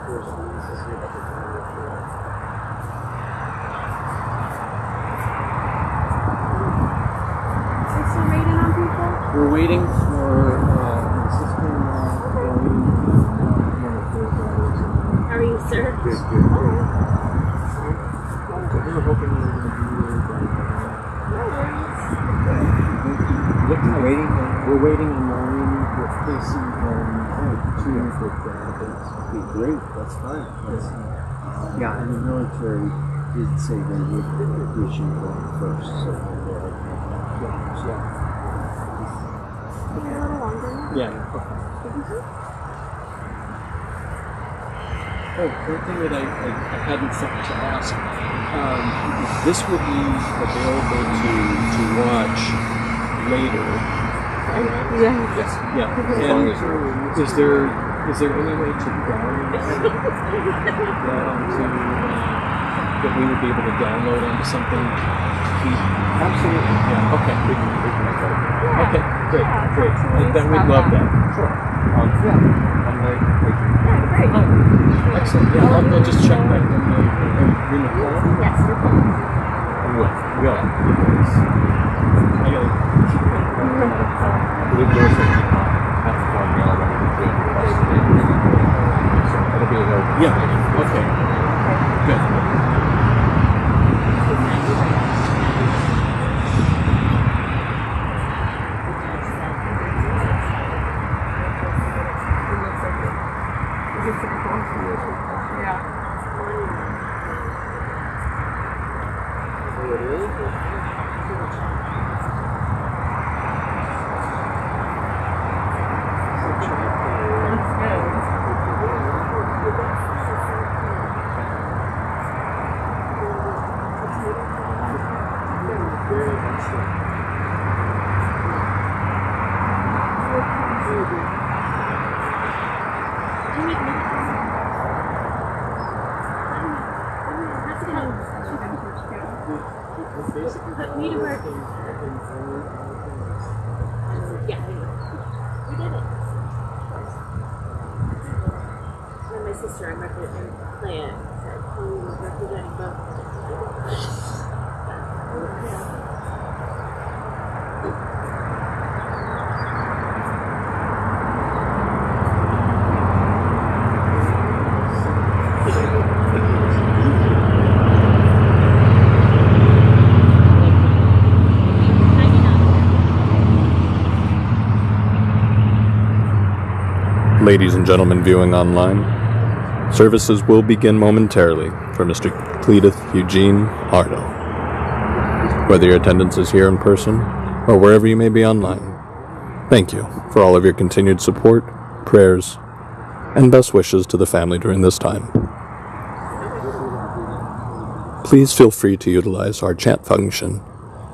We're waiting for How are you, sir? Good. We were hoping we were going to be We're waiting in line with Casey and great, that's fine. Yeah, and the military did say they would issue one first, so A little longer. yeah. Oh, one thing that I hadn't thought to ask, this will be available to watch later. Yes. Yeah. And is there any way to download that onto that we would be able to download onto something? Absolutely. Yeah. Okay. We can make that. Okay. Great. Then we'd love that. Sure. Great. Excellent. Yeah, I'll just check that. You're in the call? Yes, you're fine. I will. I gotta keep it. It'll be available. Yeah. Okay. Good. Ladies and gentlemen viewing online, services will begin momentarily for Mr. CLEDITH EUGENE AARDAHL. Whether your attendance is here in person or wherever you may be online, thank you for all of your continued support, prayers, and best wishes to the family during this time. Please feel free to utilize our chat function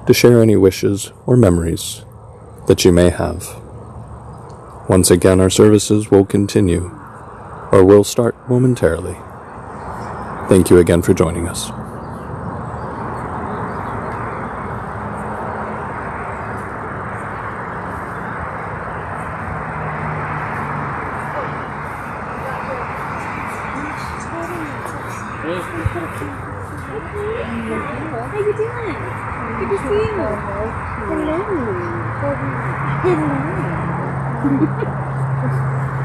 to share any wishes or memories that you may have. Once again, our services will continue, or will start momentarily. Thank you again for joining us. How you doing? Good to see you.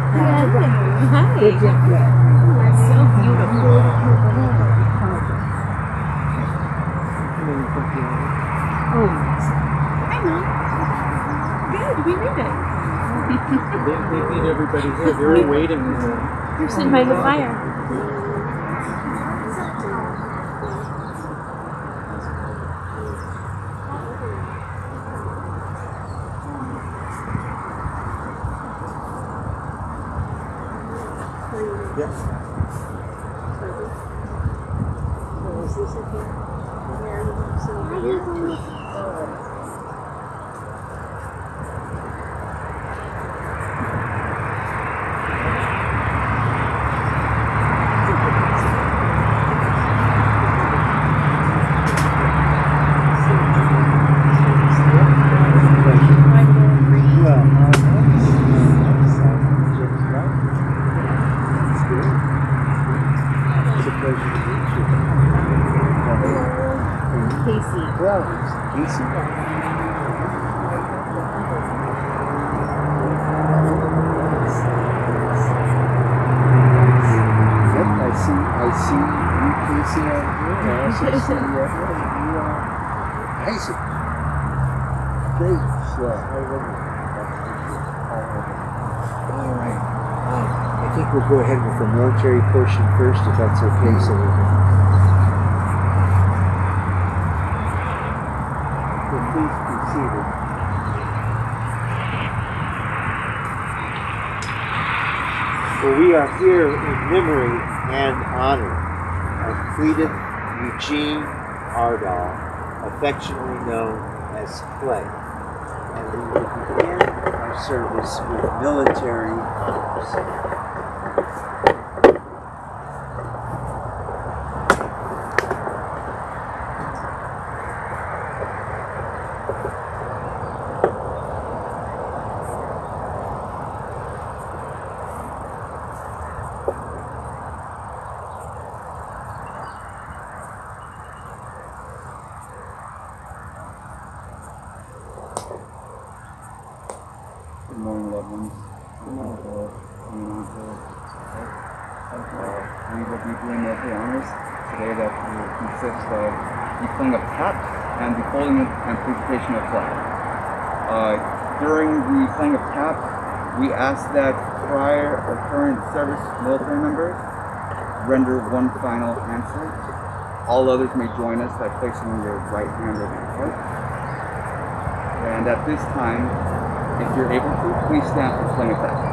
Hello. Hi. You are so beautiful. Oh. Hi, Mom. Good. We made it. They need everybody here. They're waiting. You're sitting by the fire. Yes. Casey. Yeah, Casey. Yep, I see you, Casey, on here. I also see Isaac. Great. Yeah, I love it. All right. I think we'll go ahead with the military portion first, if that's okay. So please be seated. Well, we are here in memory and honor of CLEDITH Eugene Aardahl, affectionately known as Clay. And we will begin our service with military honors. Good morning, loved ones. We will be doing military honors today that will consist of the playing of tap and the folding and presentation of flag. During the playing of tap, we ask that prior or current service military members render one final answer. All others may join us by placing your right hand over your heart. And at this time, if you're able to, please stand for playing a tap.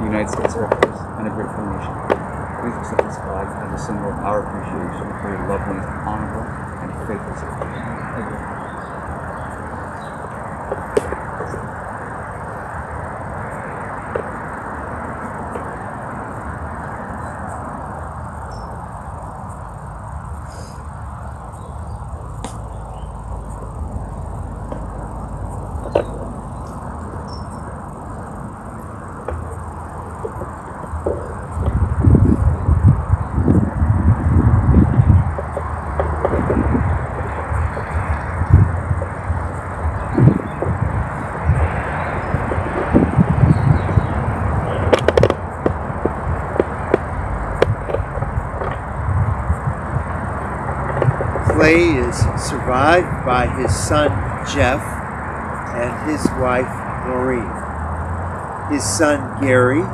the United States Air Force, and a grateful nation. Please accept this flag as a symbol of our appreciation for your loved ones' honorable and faithful service. Thank you. Clay is survived by his son Jeff and his wife Noreen, his son Gary,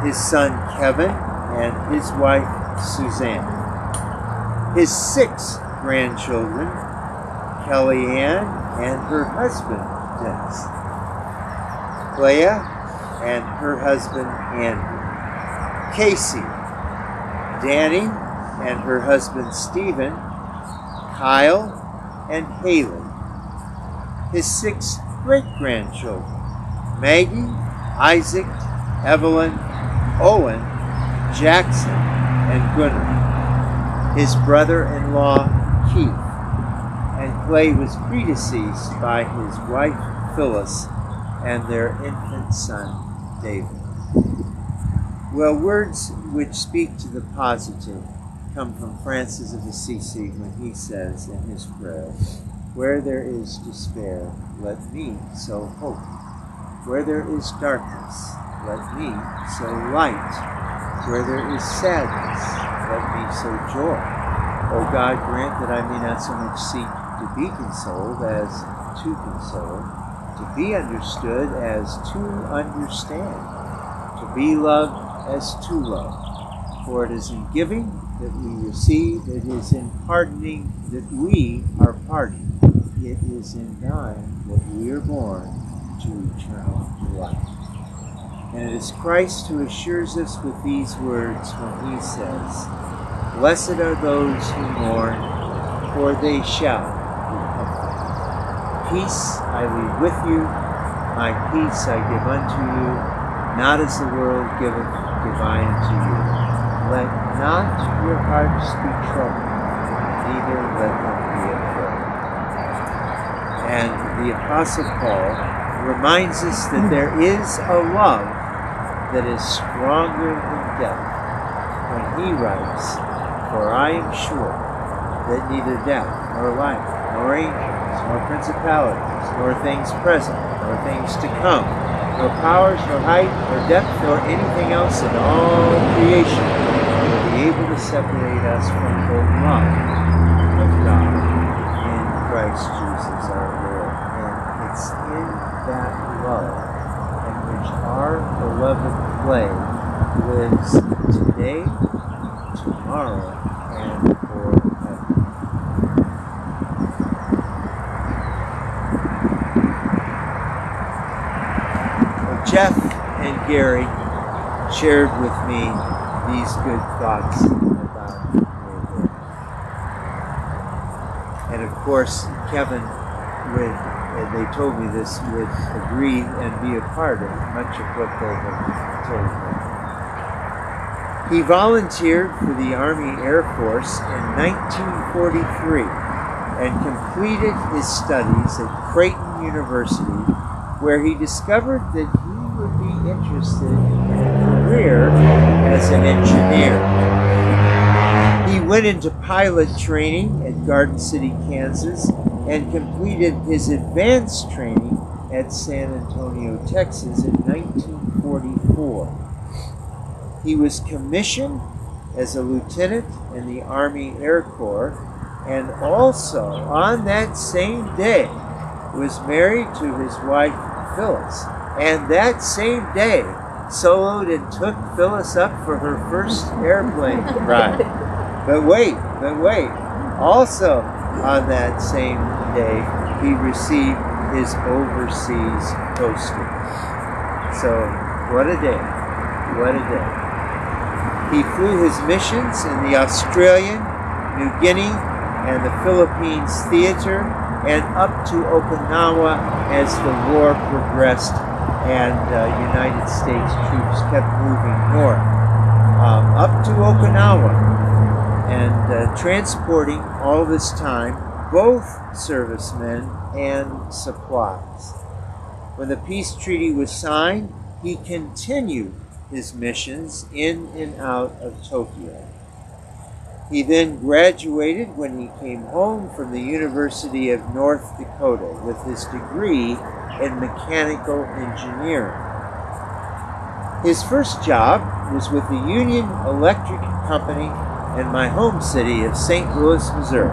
his son Kevin, and his wife Suzanne. His 6 grandchildren, Kellyanne and her husband Dennis, Clea and her husband Andrew, Casey, Danny and her husband Stephen, Kyle and Haley. His 6 great-grandchildren, Maggie, Isaac, Evelyn, Owen, Jackson, and Gunnar. His brother-in-law, Keith. And Clay was predeceased by his wife, Phyllis, and their infant son, David. Well, words which speak to the positive come from Francis of Assisi when he says in his prayer, "Where there is despair, let me sow hope. Where there is darkness, let me sow light. Where there is sadness, let me sow joy. O God, grant that I may not so much seek to be consoled as to console, to be understood as to understand, to be loved as to love. For it is in giving that we receive, it is in pardoning that we are pardoned, it is in dying that we are born to eternal life." And it is Christ who assures us with these words when he says, "Blessed are those who mourn, for they shall be comforted. Peace I leave with you, my peace I give unto you, not as the world giveth, give I unto you. Let not your hearts be troubled, neither let them be afraid." And the Apostle Paul reminds us that there is a love that is stronger than death when he writes, "For I am sure that neither death, nor life, nor angels, nor principalities, nor things present, nor things to come, nor powers, nor height, nor depth, nor anything else in all creation will be able to separate us from the love of God in Christ Jesus our Lord." And it's in that love in which our beloved Clay lives today, tomorrow, and forever. Well, Jeff and Gary shared with me these good thoughts about their. And of course, Kevin would, they told me this, would agree and be a part of much of what they have told me. He volunteered for the Army Air Force in 1943 and completed his studies at Creighton University, where he discovered that he would be interested in a career as an engineer. He went into pilot training at Garden City, Kansas, and completed his advanced training at San Antonio, Texas in 1944. He was commissioned as a lieutenant in the Army Air Corps, and also on that same day was married to his wife Phyllis, and that same day soloed and took Phyllis up for her first airplane ride. But wait, also on that same day he received his overseas posting. So what a day. what a day. He flew his missions in the Australian, New Guinea, and the Philippines theater, and up to Okinawa as the war progressed and United States troops kept moving north. Up to Okinawa, and transporting all this time both servicemen and supplies. When the peace treaty was signed, he continued his missions in and out of Tokyo. He then graduated when he came home from the University of North Dakota with his degree in mechanical engineering. His first job was with the Union Electric Company in my home city of St. Louis, Missouri.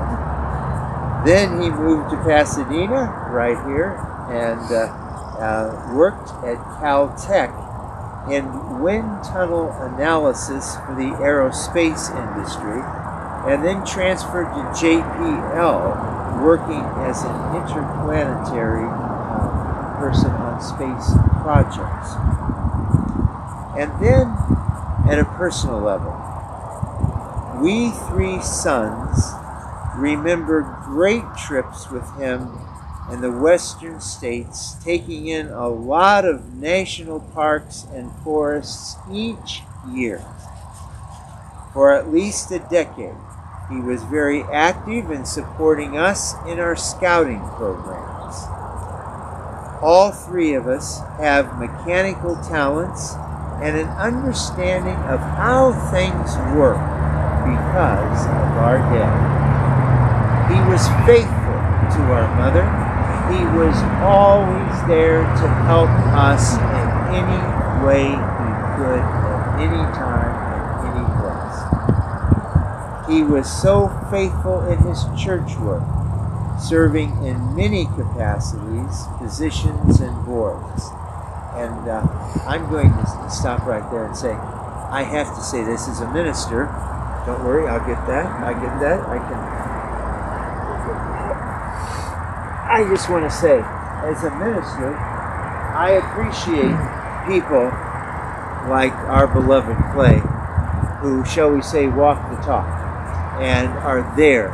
Then he moved to Pasadena, right here, and worked at Caltech in wind tunnel analysis for the aerospace industry, and then transferred to JPL, working as an interplanetary person on space projects. And then, at a personal level, we three sons remember great trips with him in the western states, taking in a lot of national parks and forests each year. For at least a decade, he was very active in supporting us in our scouting programs. All three of us have mechanical talents and an understanding of how things work because of our dad. He was faithful to our mother. He was always there to help us in any way he could at any time, at any place. He was so faithful in his church work, serving in many capacities, positions, and boards. And I'm going to stop right there and say, I have to say this as a minister. Don't worry, I'll get that. I get that. I just want to say, as a minister, I appreciate people like our beloved Clay, who, shall we say, walk the talk and are there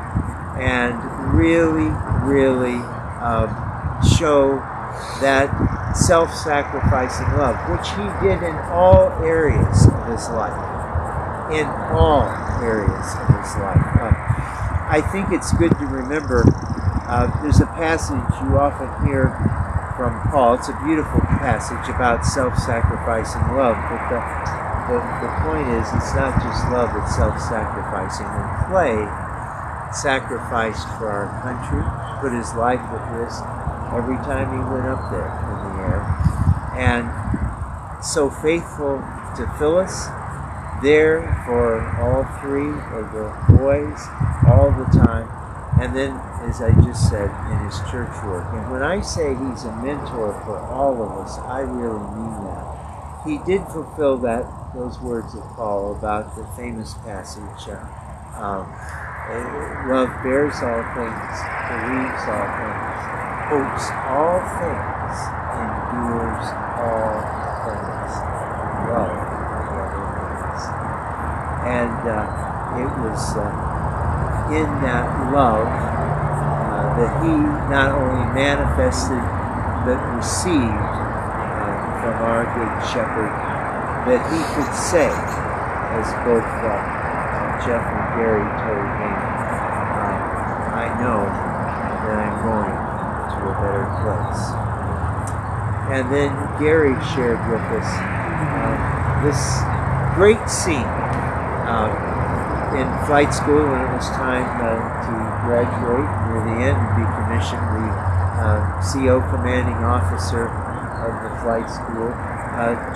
and really, really show that self-sacrificing love, which he did in all areas of his life. In all areas of his life. I think it's good to remember, there's a passage you often hear from Paul. It's a beautiful passage about self-sacrificing love, but the point is, it's not just love, it's self-sacrificing. And Clay sacrificed for our country, put his life at risk every time he went up there in the air, and so faithful to Phyllis, there for all three of the boys all the time, and then, as I just said, in his church work. And when I say he's a mentor for all of us, I really mean that. He did fulfill those words of Paul about the famous passage, love bears all things, believes all things, hopes all things, endures all things. Love never ends. And it was in that love that he not only manifested but received from our good shepherd, that he could say, as both Jeff and Gary told me, I know that I'm going to a better place. And then Gary shared with us this great scene in flight school when it was time to graduate near the end and be commissioned. The CO commanding officer of the flight school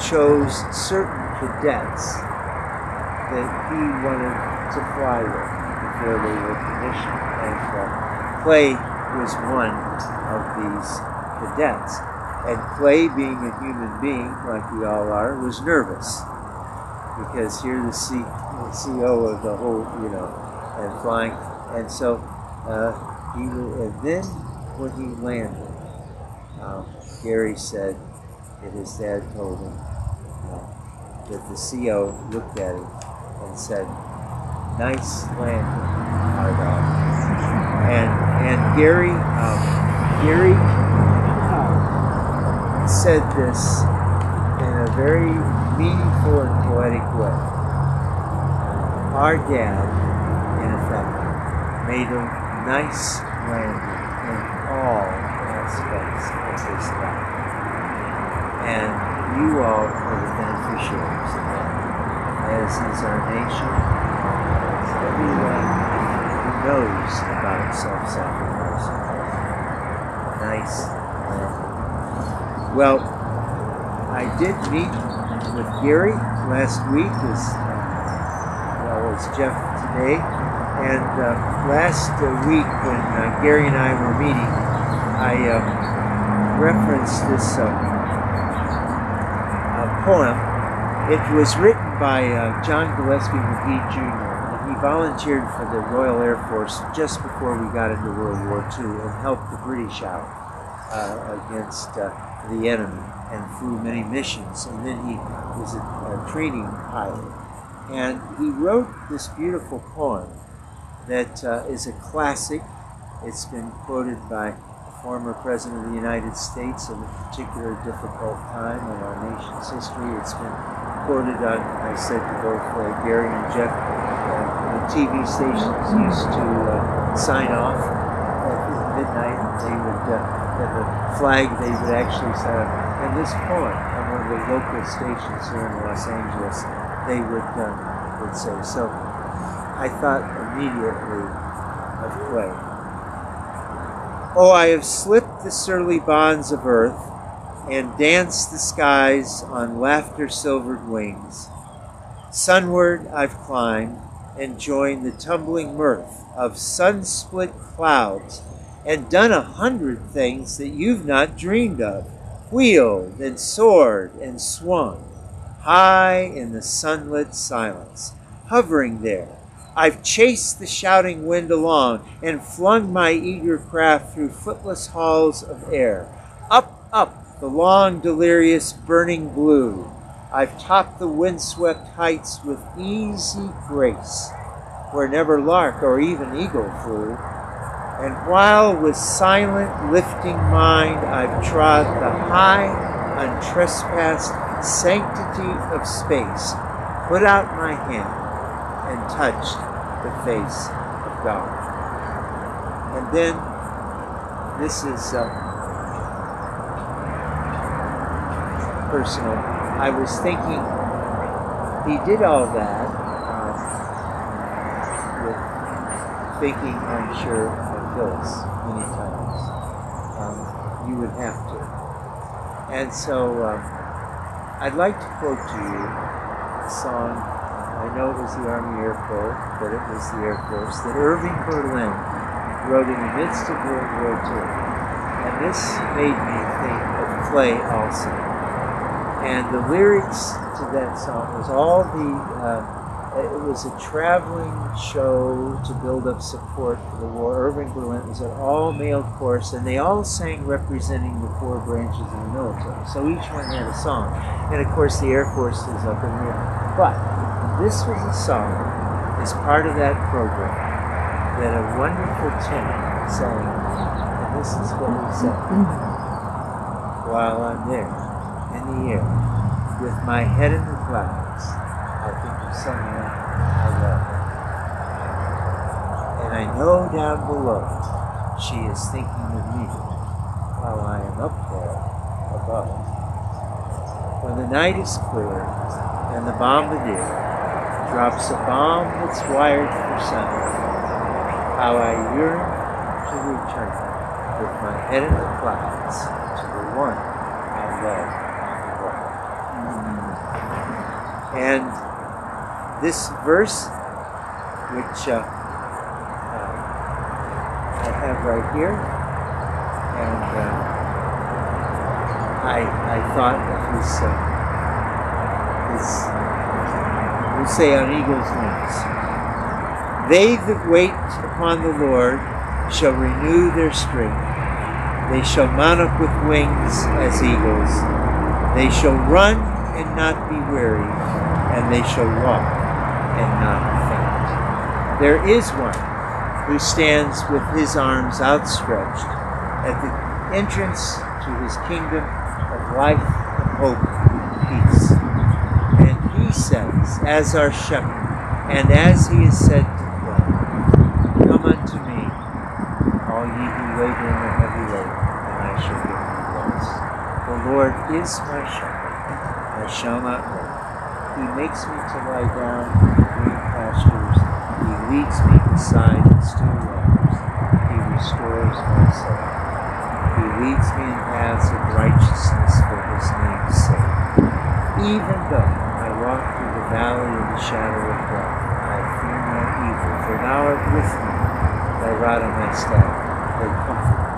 chose certain cadets that he wanted to fly with before they were commissioned. And Clay was one of these cadets. And Clay, being a human being, like we all are, was nervous. Because here the CO of the whole, and flying. And so, and then when he landed, Gary said that his dad told him, that the CO looked at him and said, "Nice landing, Ardagh." And Gary said this in a very meaningful and poetic way. Our dad, in effect, made a nice landing in all aspects of his life. And you all are the beneficiaries of that, as is our nation, as everyone who knows about self-sacrifice. Nice landing. Well, I did meet with Gary last week, as well as Jeff today. And last week, when Gary and I were meeting, I referenced this poem. It was written by John Gillespie McGee Jr. and he volunteered for the Royal Air Force just before we got into World War II and helped the British out against the enemy and flew many missions. And then he was a training pilot. And he wrote this beautiful poem that is a classic. It's been quoted by the former President of the United States at a particular difficult time in our nation's history. It's been quoted on, I said to both Gary and Jeff, the TV stations used to sign off at midnight. They would have a flag they would actually sign off. And this poem on one of the local stations here in Los Angeles, they would say. So I thought immediately of Clay. Oh, I have slipped the surly bonds of earth and danced the skies on laughter-silvered wings. Sunward I've climbed and joined the tumbling mirth of sun-split clouds and done 100 things that you've not dreamed of, wheeled and soared and swung, high in the sunlit silence, hovering there. I've chased the shouting wind along and flung my eager craft through footless halls of air. Up, up, the long, delirious, burning blue. I've topped the windswept heights with easy grace, where never lark or even eagle flew. And while with silent, lifting mind I've trod the high, untrespassed sanctity of space, put out my hand and touched the face of God. And then, this is personal. I was thinking, he did all that with thinking, I'm sure, of Phyllis many times. You would have to. And so, I'd like to quote to you a song. I know it was the Army Air Corps, but it was the Air Force, that Irving Berlin wrote in the midst of World War II. And this made me think of Clay also. And the lyrics to that song was all it was a traveling show to build up support for the war. Irving Berlin was an all-male chorus, and they all sang representing the 4 branches of the military. So each one had a song. And of course the Air Force is up in there. But this was a song as part of that program that a wonderful tenor sang. And this is what we sang. While I'm there in the air with my head in the clouds, I think of someone I love. And I know down below she is thinking of me while I am up there above. When the night is clear and the bombardier drops a bomb that's wired for sound, how I yearn to return with my head in the clouds to the one I love on the ground. And this verse, which I have right here, and I thought of his we'll say on eagle's wings. They that wait upon the Lord shall renew their strength. They shall mount up with wings as eagles. They shall run and not be weary. and they shall walk and not faint. There is one who stands with his arms outstretched at the entrance to his kingdom of life and hope and peace. And he says, as our shepherd, and as he is said to them, come unto me, all ye who labor and are heavy laden, and I shall give you rest. The Lord is my shepherd, I shall not want. He makes me to lie down in green pastures. He leads me beside the still waters. He restores my soul. He leads me in paths of righteousness for his name's sake. Even though I walk through the valley of the shadow of death, I fear no evil, for thou art with me. Thy rod and thy staff, they comfort me.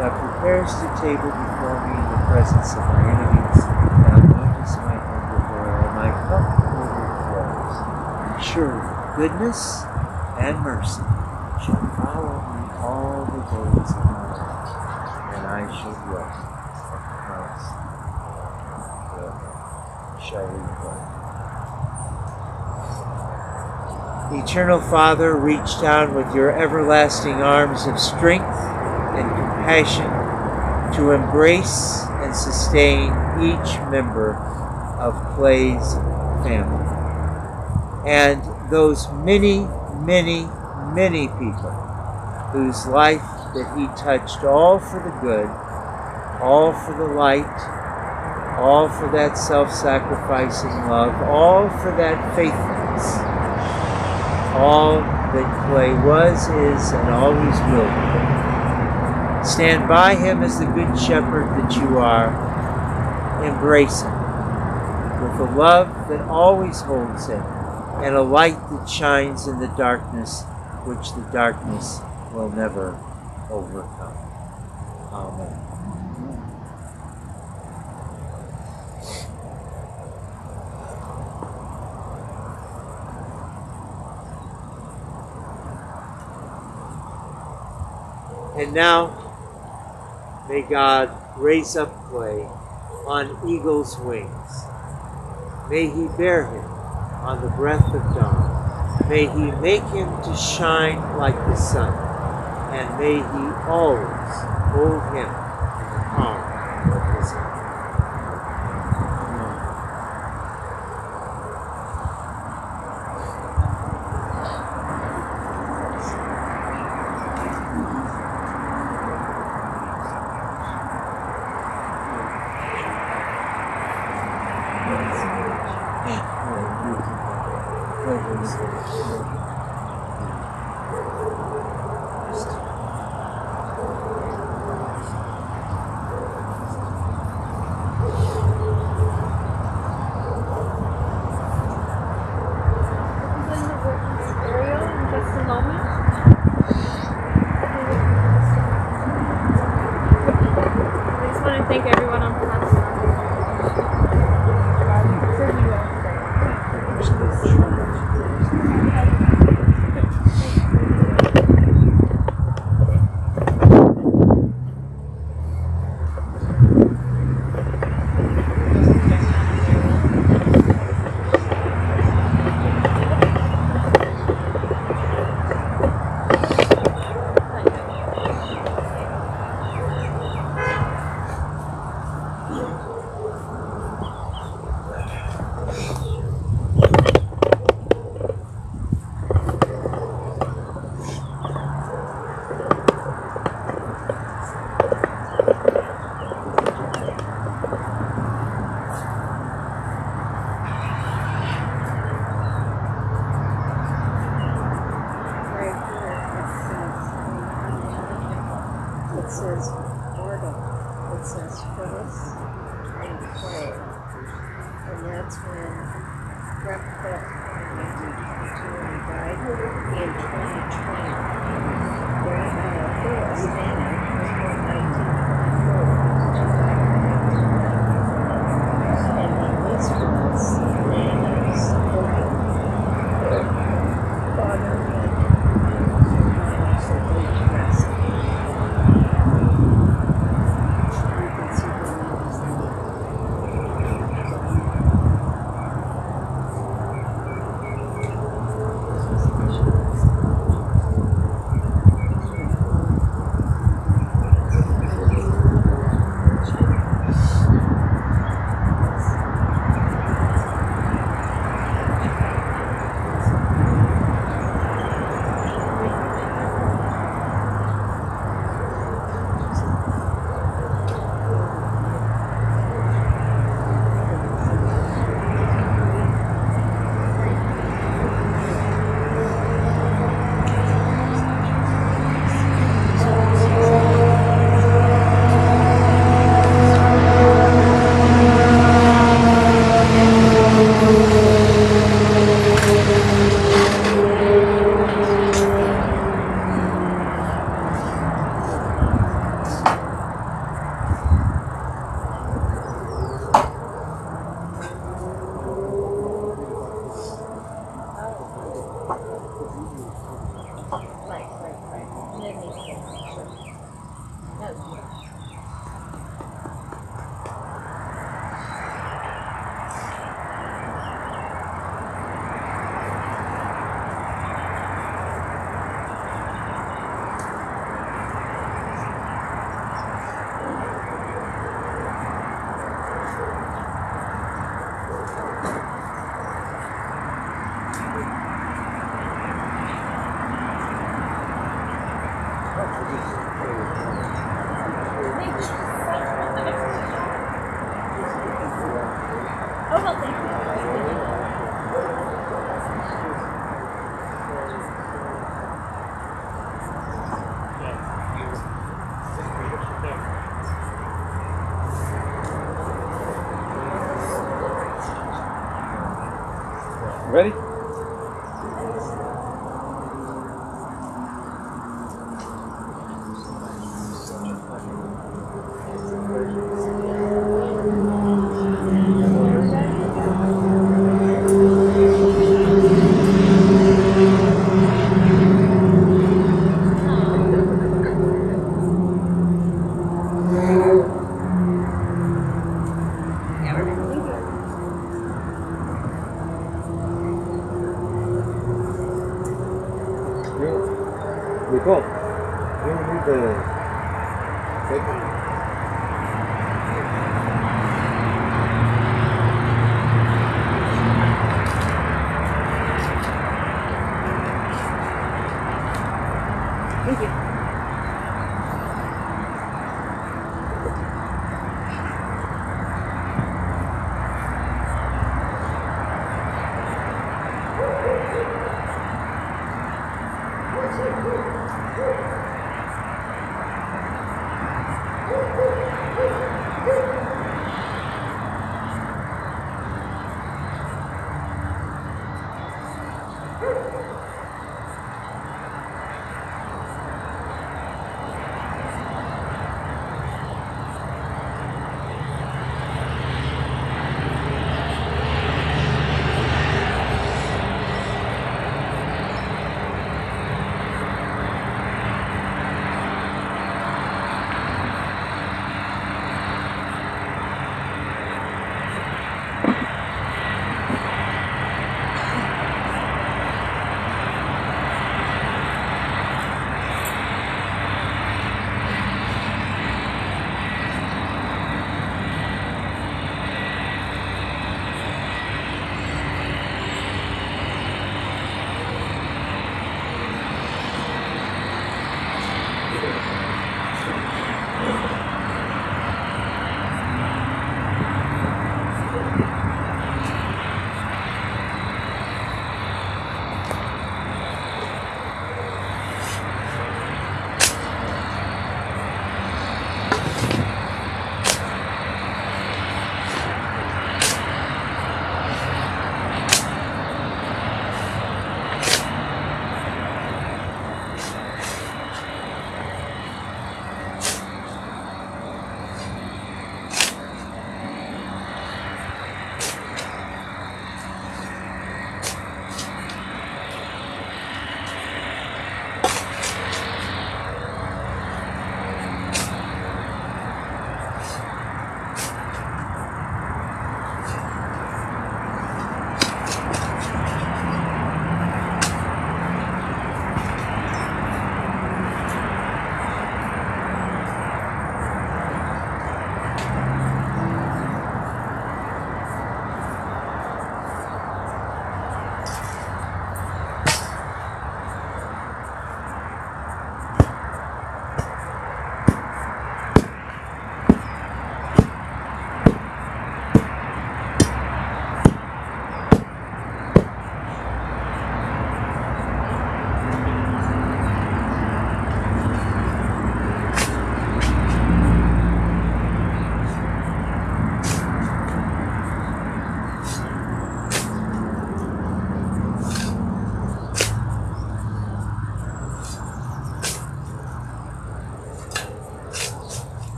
Thou preparest a table before me in the presence of my enemies. Thou anointest my head with oil, my cup overflows. And surely goodness and mercy shall follow me all the days of my life, and I shall dwell in the house of the Lord. Shall we pray? Eternal Father, reach down with your everlasting arms of strength and compassion to embrace and sustain each member of Clay's family and those many, many, many people whose life that he touched, all for the good, all for the light, all for that self-sacrificing love, all for that faithfulness, all that Clay was, is, and always will be. Stand by him as the good shepherd that you are. Embrace him with a love that always holds him and a light that shines in the darkness, which the darkness will never overcome. Amen. And now, may God raise up Clay on eagle's wings. May he bear him on the breath of dawn. May he make him to shine like the sun. And may he always hold him in the palm of his hand. Thank everyone on behalf of it says Ardahl, it says Phyllis and Clay, and that's when Crematory in 1922 and he died in 2020. Phyllis Anna was born 1924 and then this was Nana's father had Ready? Nicole, you need the second. Thank you.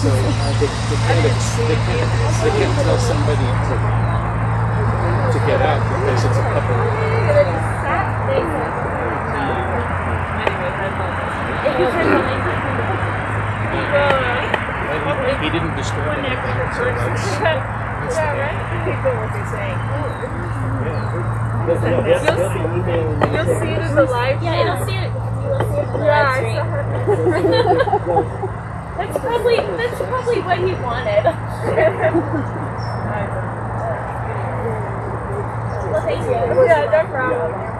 So they can't tell somebody to get out because it's a couple. He didn't disturb anything, so that's People will be saying, You'll see it in the live. Yeah, you'll see it. You'll see it in the Yeah, live stream. That's probably what he wanted. Well, thank you. Yeah, no problem.